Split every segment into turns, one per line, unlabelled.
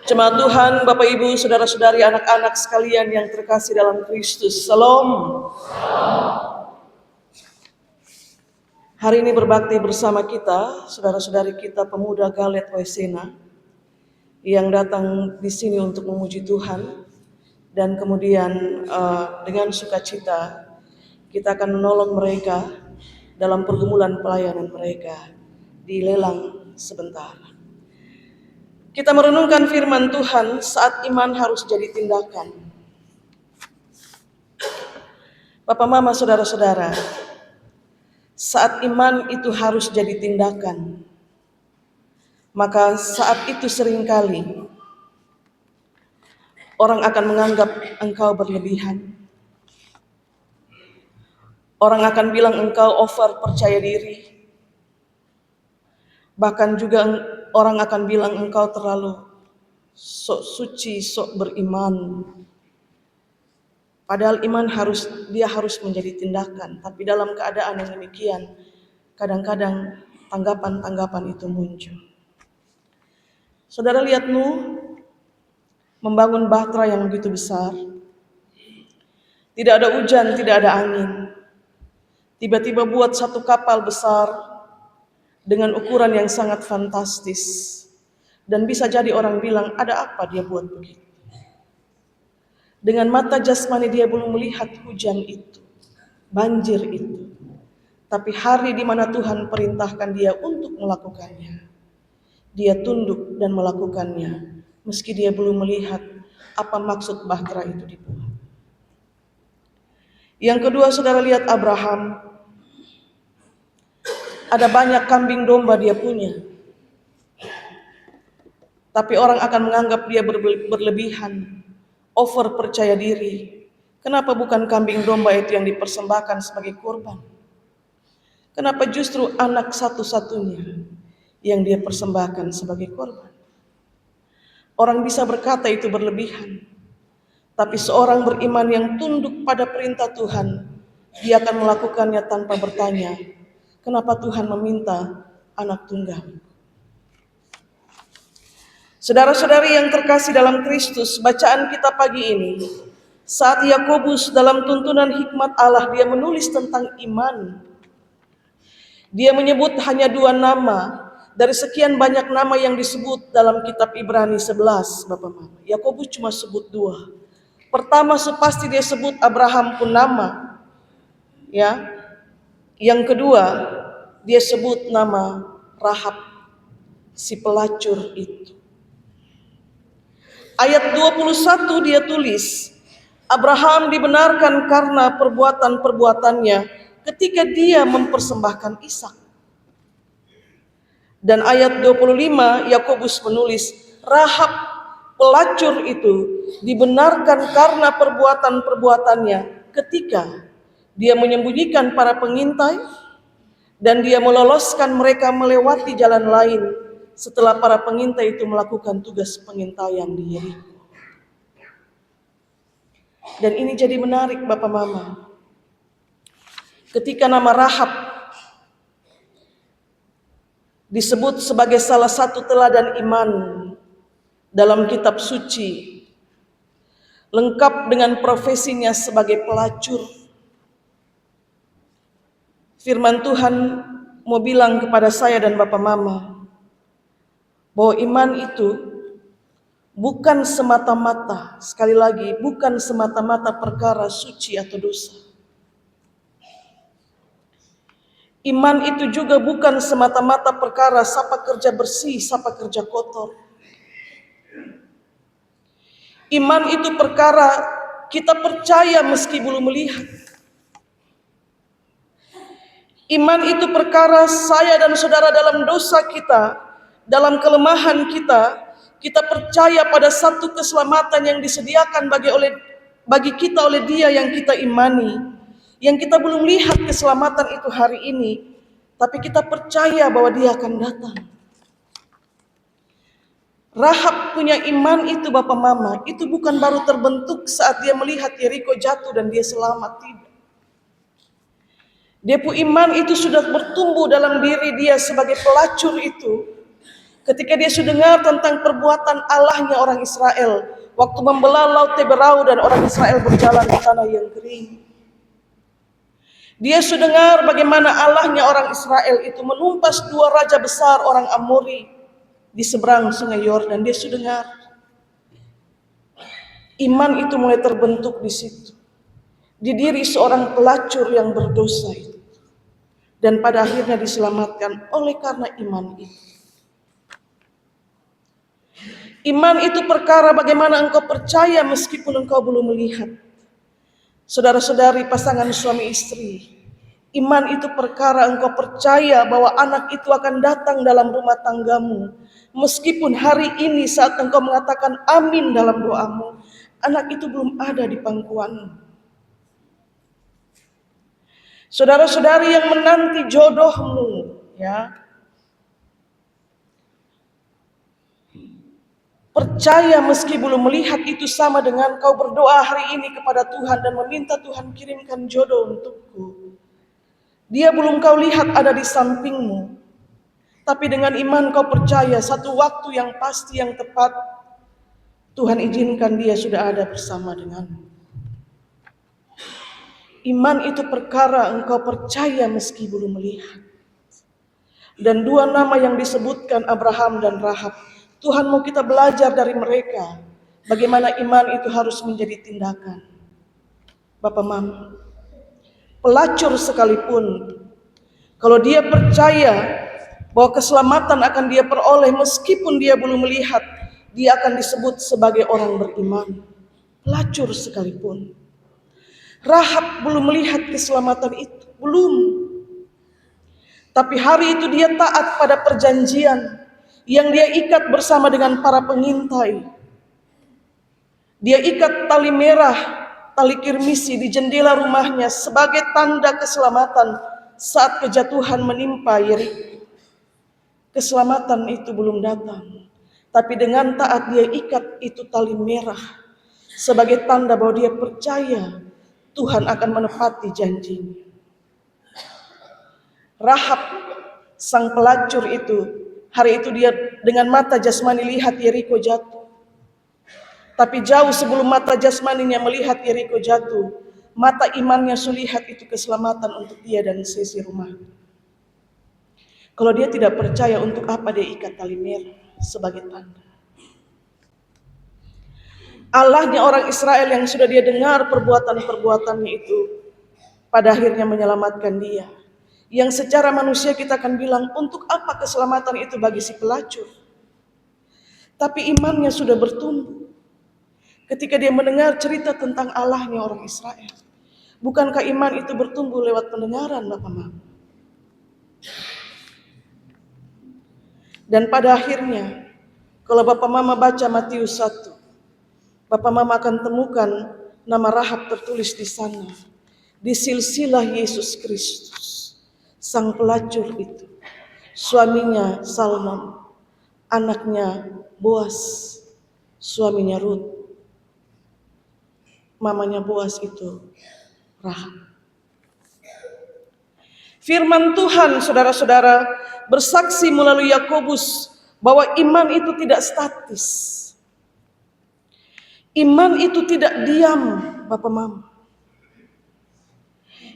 Jemaat Tuhan, Bapak Ibu, Saudara-saudari, anak-anak sekalian yang terkasih dalam Kristus. Salam. Hari ini berbakti bersama kita, saudara-saudari kita pemuda Galet Waisena yang datang di sini untuk memuji Tuhan, dan kemudian dengan sukacita kita akan menolong mereka dalam pergumulan pelayanan mereka di lelang sebentar. Kita merenungkan firman Tuhan saat iman harus jadi tindakan. Bapak, Mama, saudara-saudara, saat iman itu harus jadi tindakan, maka saat itu seringkali orang akan menganggap engkau berlebihan. Orang akan bilang engkau over percaya diri. Bahkan juga orang akan bilang engkau terlalu sok suci, sok beriman. Padahal iman harus menjadi tindakan. Tapi dalam keadaan yang demikian, kadang-kadang tanggapan-tanggapan itu muncul. Saudara lihat Nuh membangun bahtera yang begitu besar. Tidak ada hujan, tidak ada angin. Tiba-tiba buat satu kapal besar dengan ukuran yang sangat fantastis. Dan bisa jadi orang bilang, ada apa dia buat begitu? Dengan mata jasmani dia belum melihat hujan itu, banjir itu. Tapi hari di mana Tuhan perintahkan dia untuk melakukannya, dia tunduk dan melakukannya, meski dia belum melihat apa maksud bahtera itu dibuat. Yang kedua, saudara lihat Abraham. Ada banyak kambing domba dia punya, tapi orang akan menganggap dia berlebihan, over percaya diri. Kenapa bukan kambing domba itu yang dipersembahkan sebagai korban? Kenapa justru anak satu-satunya yang dia persembahkan sebagai korban? Orang bisa berkata itu berlebihan, tapi seorang beriman yang tunduk pada perintah Tuhan, dia akan melakukannya tanpa bertanya, kenapa Tuhan meminta anak tunggal? Saudara-saudari yang terkasih dalam Kristus, bacaan kita pagi ini, saat Yakobus dalam tuntunan hikmat Allah, dia menulis tentang iman. Dia menyebut hanya 2 nama dari sekian banyak nama yang disebut dalam kitab Ibrani 11, Bapak Mama. Yakobus cuma sebut 2. Pertama, pasti dia sebut Abraham pun nama. Ya. Yang kedua, dia sebut nama Rahab, si pelacur itu. Ayat 21 dia tulis, Abraham dibenarkan karena perbuatan-perbuatannya ketika dia mempersembahkan Ishak. Dan ayat 25 Yakobus menulis, Rahab pelacur itu dibenarkan karena perbuatan-perbuatannya ketika dia menyembunyikan para pengintai dan dia meloloskan mereka melewati jalan lain setelah para pengintai itu melakukan tugas pengintaian di Yeriko. Dan ini jadi menarik Bapak Mama. Ketika nama Rahab disebut sebagai salah satu teladan iman dalam kitab suci, lengkap dengan profesinya sebagai pelacur. Firman Tuhan mau bilang kepada saya dan Bapak Mama, bahwa iman itu bukan semata-mata, sekali lagi, bukan semata-mata perkara suci atau dosa. Iman itu juga bukan semata-mata perkara siapa kerja bersih, siapa kerja kotor. Iman itu perkara kita percaya meski belum melihat. Iman itu perkara saya dan saudara dalam dosa kita, dalam kelemahan kita percaya pada satu keselamatan yang disediakan bagi kita oleh Dia yang kita imani, yang kita belum lihat keselamatan itu hari ini, tapi kita percaya bahwa Dia akan datang. Rahab punya iman itu Bapak Mama, itu bukan baru terbentuk saat dia melihat Yeriko jatuh dan dia selamat, tidak. Dia punya iman itu sudah bertumbuh dalam diri dia sebagai pelacur itu. Ketika dia sudah dengar tentang perbuatan Allahnya orang Israel, waktu membelah laut Teberau dan orang Israel berjalan di tanah yang kering. Dia sudah dengar bagaimana Allahnya orang Israel itu menumpas 2 raja besar orang Amori di seberang sungai Yordan. Dia sudah dengar. Iman itu mulai terbentuk di situ. Di diri seorang pelacur yang berdosa itu. Dan pada akhirnya diselamatkan oleh karena iman itu. Iman itu perkara bagaimana engkau percaya meskipun engkau belum melihat. Saudara-saudari pasangan suami istri, iman itu perkara engkau percaya bahwa anak itu akan datang dalam rumah tanggamu. Meskipun hari ini saat engkau mengatakan amin dalam doamu, anak itu belum ada di pangkuanmu. Saudara-saudari yang menanti jodohmu, ya, percaya meski belum melihat itu sama dengan kau berdoa hari ini kepada Tuhan dan meminta Tuhan kirimkan jodoh untukku. Dia belum kau lihat ada di sampingmu. Tapi dengan iman kau percaya satu waktu yang pasti yang tepat Tuhan izinkan dia sudah ada bersama denganmu. Iman itu perkara engkau percaya meski belum melihat. Dan 2 nama yang disebutkan Abraham dan Rahab, Tuhan mau kita belajar dari mereka bagaimana iman itu harus menjadi tindakan. Bapak Mama, pelacur sekalipun, kalau dia percaya bahwa keselamatan akan dia peroleh meskipun dia belum melihat, dia akan disebut sebagai orang beriman. Pelacur sekalipun. Rahab belum melihat keselamatan itu, belum. Tapi hari itu dia taat pada perjanjian yang dia ikat bersama dengan para pengintai. Dia ikat tali merah, tali kirmisi di jendela rumahnya sebagai tanda keselamatan saat kejatuhan menimpa Yeriko. Keselamatan itu belum datang, tapi dengan taat dia ikat itu tali merah sebagai tanda bahwa dia percaya Tuhan akan menepati janjinya. Rahab, sang pelacur itu, hari itu dia dengan mata jasmani lihat Yeriko jatuh. Tapi jauh sebelum mata jasmaninya melihat Yeriko jatuh, mata imannya sulihat itu keselamatan untuk dia dan sesi rumah. Kalau dia tidak percaya, untuk apa dia ikat tali merah sebagai tanda? Allahnya orang Israel yang sudah dia dengar perbuatan-perbuatannya itu, pada akhirnya menyelamatkan dia. Yang secara manusia kita akan bilang, untuk apa keselamatan itu bagi si pelacur? Tapi imannya sudah bertumbuh. Ketika dia mendengar cerita tentang Allahnya orang Israel. Bukankah iman itu bertumbuh lewat pendengaran, Bapak Mama? Dan pada akhirnya, kalau Bapak Mama baca Matius 1, Bapak Mama akan temukan nama Rahab tertulis di sana. Di silsilah Yesus Kristus, sang pelacur itu. Suaminya Salmon, anaknya Boas, suaminya Rut. Mamanya Boas itu Rahab. Firman Tuhan, saudara-saudara, bersaksi melalui Yakobus bahwa iman itu tidak statis. Iman itu tidak diam, Bapak Mama.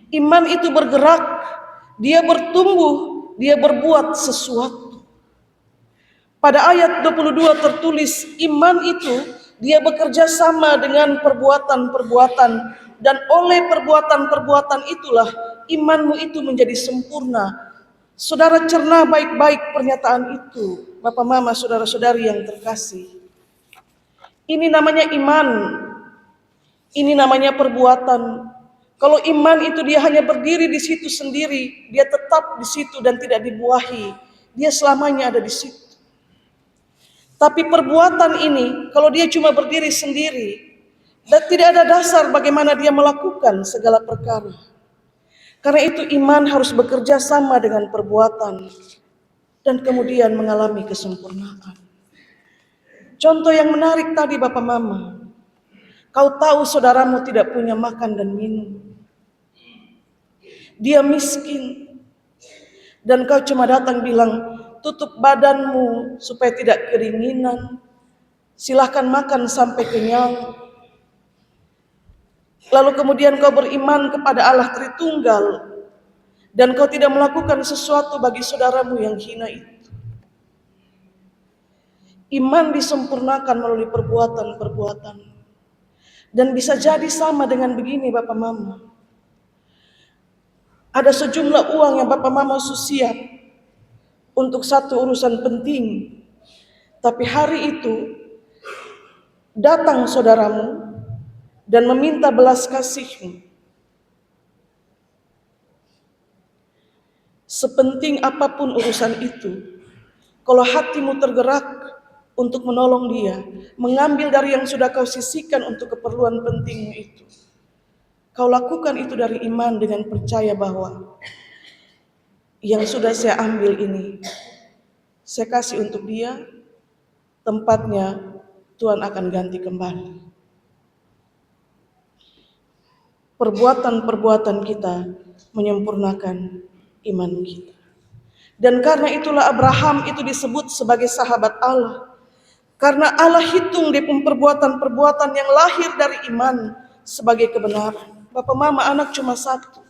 Iman itu bergerak, dia bertumbuh, dia berbuat sesuatu. Pada ayat 22 tertulis, iman itu dia bekerja sama dengan perbuatan-perbuatan, dan oleh perbuatan-perbuatan itulah imanmu itu menjadi sempurna. Saudara cerna baik-baik pernyataan itu, Bapak Mama, saudara-saudari yang terkasih. Ini namanya iman, ini namanya perbuatan. Kalau iman itu dia hanya berdiri di situ sendiri, dia tetap di situ dan tidak dibuahi, dia selamanya ada di situ. Tapi perbuatan ini, kalau dia cuma berdiri sendiri, dan tidak ada dasar bagaimana dia melakukan segala perkara. Karena itu iman harus bekerja sama dengan perbuatan, dan kemudian mengalami kesempurnaan. Contoh yang menarik tadi Bapak Mama, kau tahu saudaramu tidak punya makan dan minum. Dia miskin, dan kau cuma datang bilang, tutup badanmu supaya tidak kedinginan, silahkan makan sampai kenyang. Lalu kemudian kau beriman kepada Allah Tritunggal, dan kau tidak melakukan sesuatu bagi saudaramu yang hina itu. Iman disempurnakan melalui perbuatan-perbuatan. Dan bisa jadi sama dengan begini Bapak Mama. Ada sejumlah uang yang Bapak Mama siap untuk satu urusan penting. Tapi hari itu datang saudaramu dan meminta belas kasihmu. Sepenting apapun urusan itu, kalau hatimu tergerak untuk menolong dia, mengambil dari yang sudah kau sisihkan untuk keperluan pentingmu itu, kau lakukan itu dari iman dengan percaya bahwa yang sudah saya ambil ini, saya kasih untuk dia, tempatnya Tuhan akan ganti kembali. Perbuatan-perbuatan kita menyempurnakan iman kita. Dan karena itulah Abraham itu disebut sebagai sahabat Allah. Karena Allah hitung dia perbuatan-perbuatan yang lahir dari iman sebagai kebenaran. Bapak Mama, anak cuma satu.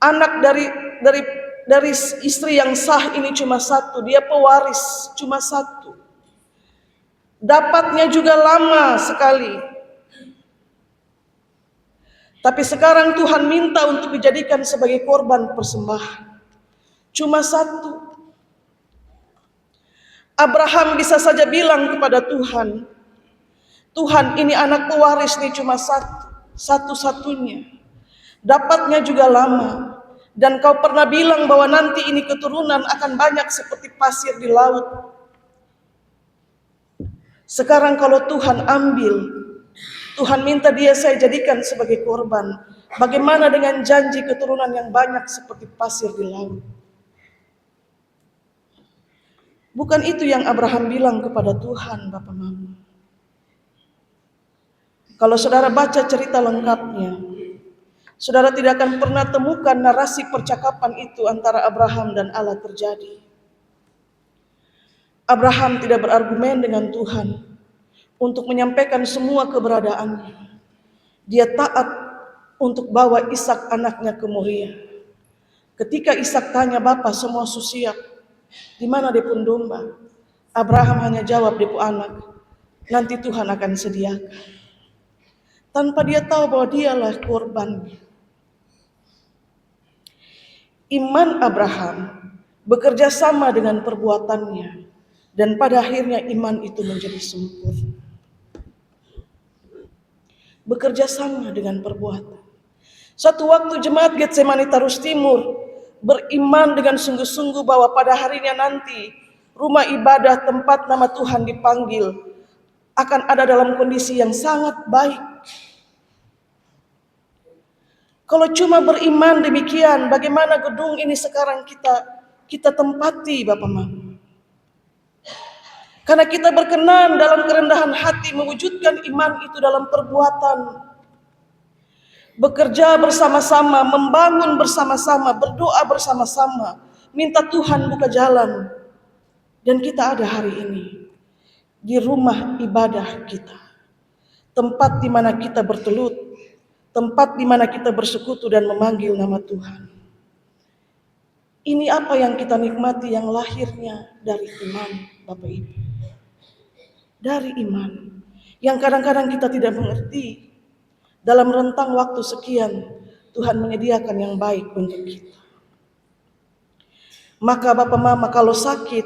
Anak dari istri yang sah ini cuma satu. Dia pewaris cuma satu. Dapatnya juga lama sekali. Tapi sekarang Tuhan minta untuk dijadikan sebagai korban persembahan. Cuma satu. Abraham bisa saja bilang kepada Tuhan, Tuhan, ini anak pewaris nih cuma satu-satunya. Dapatnya juga lama. Dan kau pernah bilang bahwa nanti ini keturunan akan banyak seperti pasir di laut. Sekarang kalau Tuhan ambil, Tuhan minta dia saya jadikan sebagai korban. Bagaimana dengan janji keturunan yang banyak seperti pasir di laut? Bukan itu yang Abraham bilang kepada Tuhan, Bapak Mama. Kalau saudara baca cerita lengkapnya, saudara tidak akan pernah temukan narasi percakapan itu antara Abraham dan Allah terjadi. Abraham tidak berargumen dengan Tuhan untuk menyampaikan semua keberadaannya. Dia taat untuk bawa Ishak anaknya ke Moria. Ketika Ishak tanya, Bapak semua siap, di mana depun domba? Abraham hanya jawab, depun anak, nanti Tuhan akan sediakan. Tanpa dia tahu bahwa dialah korbannya. Iman Abraham bekerja sama dengan perbuatannya, dan pada akhirnya iman itu menjadi sempurna. Bekerja sama dengan perbuatan. Suatu waktu jemaat Getsemani Tarus Timur beriman dengan sungguh-sungguh bahwa pada harinya nanti rumah ibadah tempat nama Tuhan dipanggil akan ada dalam kondisi yang sangat baik. Kalau cuma beriman demikian, bagaimana gedung ini sekarang kita tempati, Bapak Mama? Karena kita berkenan dalam kerendahan hati mewujudkan iman itu dalam perbuatan. Bekerja bersama-sama, membangun bersama-sama, berdoa bersama-sama, minta Tuhan buka jalan. Dan kita ada hari ini di rumah ibadah kita. Tempat di mana kita bertelut, tempat di mana kita bersekutu dan memanggil nama Tuhan. Ini apa yang kita nikmati yang lahirnya dari iman, Bapak Ibu. Dari iman yang kadang-kadang kita tidak mengerti. Dalam rentang waktu sekian Tuhan menyediakan yang baik untuk kita. Maka Bapak Mama kalau sakit,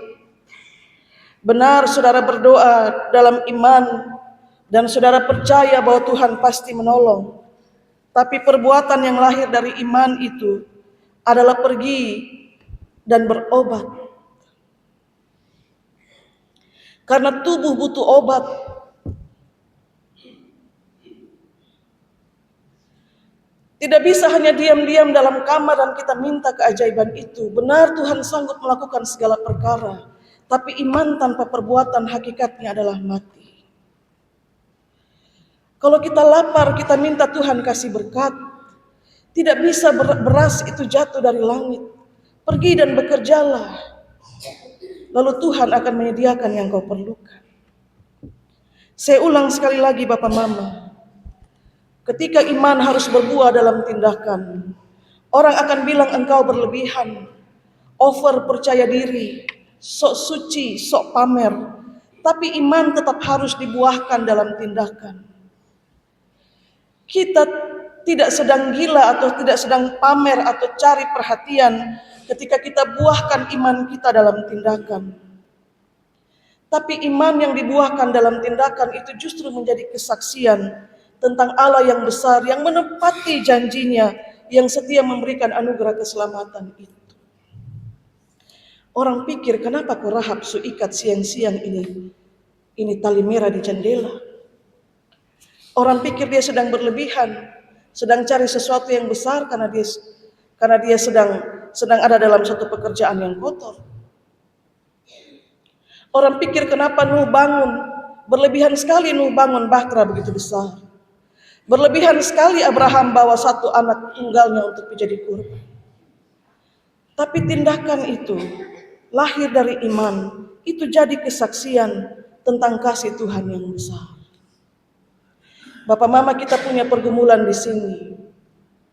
benar saudara berdoa dalam iman dan saudara percaya bahwa Tuhan pasti menolong. Tapi perbuatan yang lahir dari iman itu adalah pergi dan berobat. Karena tubuh butuh obat. Tidak bisa hanya diam-diam dalam kamar dan kita minta keajaiban itu. Benar Tuhan sanggup melakukan segala perkara. Tapi iman tanpa perbuatan hakikatnya adalah mati. Kalau kita lapar, kita minta Tuhan kasih berkat. Tidak bisa beras itu jatuh dari langit. Pergi dan bekerjalah, lalu Tuhan akan menyediakan yang kau perlukan. Saya ulang sekali lagi Bapak Mama, ketika iman harus berbuah dalam tindakan, orang akan bilang engkau berlebihan, over percaya diri, sok suci, sok pamer. Tapi iman tetap harus dibuahkan dalam tindakan. Kita tidak sedang gila atau tidak sedang pamer atau cari perhatian ketika kita buahkan iman kita dalam tindakan. Tapi iman yang dibuahkan dalam tindakan itu justru menjadi kesaksian tentang Allah yang besar, yang menepati janjinya, yang setia memberikan anugerah keselamatan itu. Orang pikir, kenapa kau Rahab ikat siang-siang ini tali merah di jendela? Orang pikir dia sedang berlebihan, sedang cari sesuatu yang besar karena dia sedang ada dalam satu pekerjaan yang kotor. Orang pikir kenapa Nuh bangun, berlebihan sekali Nuh bangun bahtera begitu besar. Berlebihan sekali Abraham bawa satu anak tunggalnya untuk menjadi kurban. Tapi tindakan itu lahir dari iman, itu jadi kesaksian tentang kasih Tuhan yang besar. Bapak Mama, kita punya pergumulan di sini.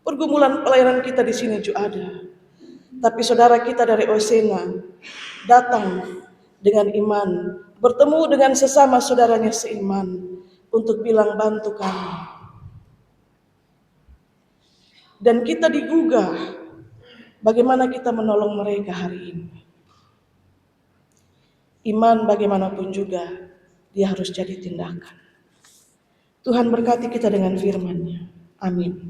Pergumulan pelayanan kita di sini juga ada. Tapi saudara kita dari Osena datang dengan iman, bertemu dengan sesama saudaranya seiman untuk bilang bantu kami. Dan kita digugah bagaimana kita menolong mereka hari ini. Iman bagaimanapun juga dia harus jadi tindakan. Tuhan berkati kita dengan firman-Nya. Amin.